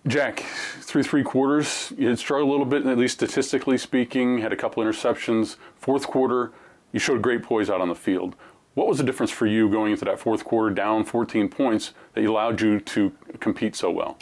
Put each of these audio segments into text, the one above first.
Jack, through three quarters, you had struggled a little bit, at least statistically speaking, had a couple interceptions. Fourth quarter, you showed great poise out on the field. What was the difference for you going into that fourth quarter down 14 points that allowed you to compete so well?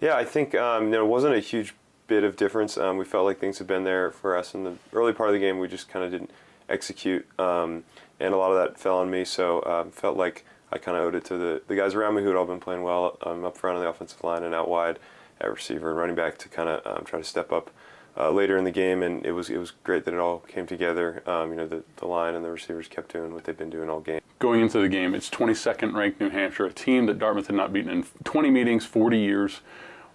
Yeah, I think there wasn't a huge bit of difference. We felt like things had been there for us in the early part of the game. We just kind of didn't execute, and a lot of that fell on me. So felt like I kind of owed it to the guys around me who had all been playing well up front on the offensive line and out wide at receiver and running back to kind of try to step up later in the game. And it was great that it all came together. The line and the receivers kept doing what they've been doing all game. Going into the game, it's 22nd ranked New Hampshire, a team that Dartmouth had not beaten in 20 meetings, 40 years.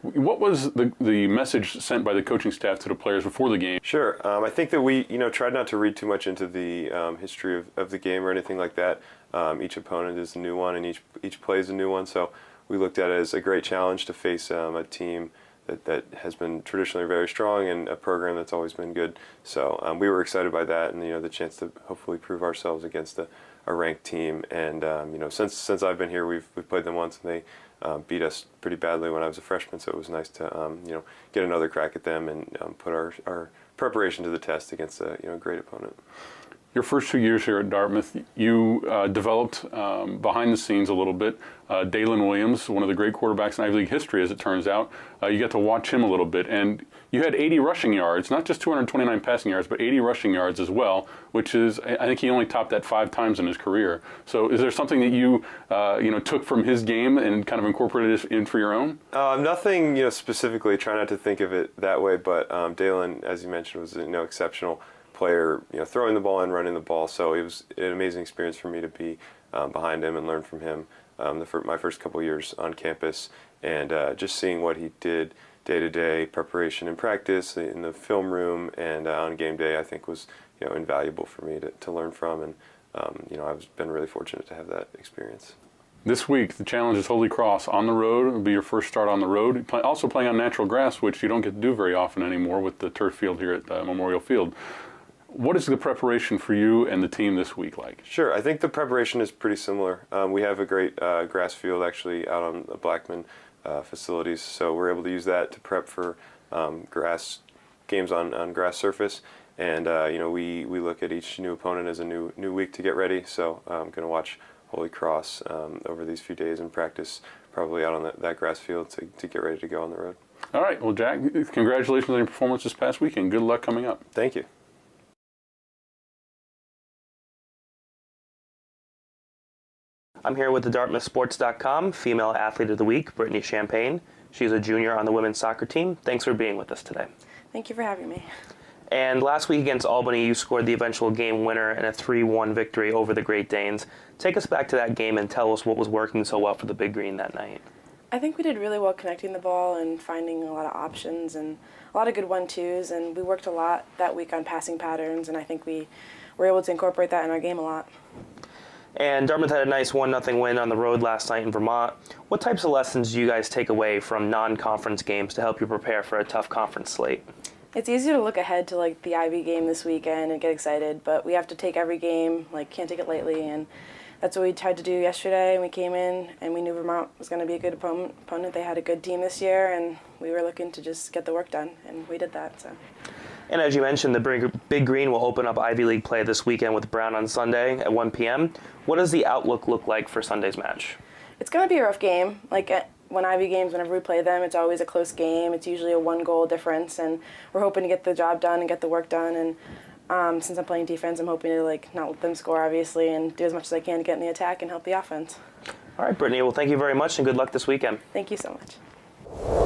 What was the message sent by the coaching staff to the players before the game? Sure. I think that we tried not to read too much into the history of the game or anything like that. Each opponent is a new one, and each play is a new one. So we looked at it as a great challenge to face a team that has been traditionally very strong and a program that's always been good. So we were excited by that, and the chance to hopefully prove ourselves against a ranked team. And since I've been here, we've played them once, and they beat us pretty badly when I was a freshman. So it was nice to get another crack at them and put our preparation to the test against a great opponent. Your first 2 years here at Dartmouth, you developed behind the scenes a little bit. Dalen Williams, one of the great quarterbacks in Ivy League history, as it turns out. You got to watch him a little bit, and you had 80 rushing yards, not just 229 passing yards, but 80 rushing yards as well, which is, I think he only topped that 5 times in his career. So is there something that you took from his game and kind of incorporated in for your own? Nothing specifically. Try not to think of it that way, but Dalen, as you mentioned, was exceptional player, throwing the ball and running the ball. So it was an amazing experience for me to be behind him and learn from him my first couple of years on campus, and just seeing what he did day to day, preparation and practice in the film room and on game day, I think was invaluable for me to learn from, and I've been really fortunate to have that experience. This week, the challenge is Holy Cross on the road. It'll be your first start on the road. Also playing on natural grass, which you don't get to do very often anymore with the turf field here at Memorial Field. What is the preparation for you and the team this week like? Sure, I think the preparation is pretty similar. We have a great grass field actually out on the Blackman facilities, so we're able to use that to prep for grass games on grass surface. And we look at each new opponent as a new week to get ready. So I'm going to watch Holy Cross over these few days and practice probably out on that grass field to get ready to go on the road. All right, well, Jack, congratulations on your performance this past weekend. Good luck coming up. Thank you. I'm here with the DartmouthSports.com Female Athlete of the Week, Brittany Champagne. She's a junior on the women's soccer team. Thanks for being with us today. Thank you for having me. And last week against Albany, you scored the eventual game winner in a 3-1 victory over the Great Danes. Take us back to that game and tell us what was working so well for the Big Green that night. I think we did really well connecting the ball and finding a lot of options and a lot of good 1-2s, and we worked a lot that week on passing patterns, and I think we were able to incorporate that in our game a lot. And Dartmouth had a nice 1-0 win on the road last night in Vermont. What types of lessons do you guys take away from non-conference games to help you prepare for a tough conference slate? It's easy to look ahead to the IB game this weekend and get excited, but we have to take every game, can't take it lightly, and that's what we tried to do yesterday. And we came in and we knew Vermont was going to be a good opponent. They had a good team this year, and we were looking to just get the work done, and we did that. So. And as you mentioned, the Big Green will open up Ivy League play this weekend with Brown on Sunday at 1 p.m. What does the outlook look like for Sunday's match? It's going to be a rough game. When Ivy games, whenever we play them, it's always a close game. It's usually a 1-goal difference, and we're hoping to get the job done and get the work done. And since I'm playing defense, I'm hoping to not let them score, obviously, and do as much as I can to get in the attack and help the offense. All right, Brittany. Well, thank you very much, and good luck this weekend. Thank you so much.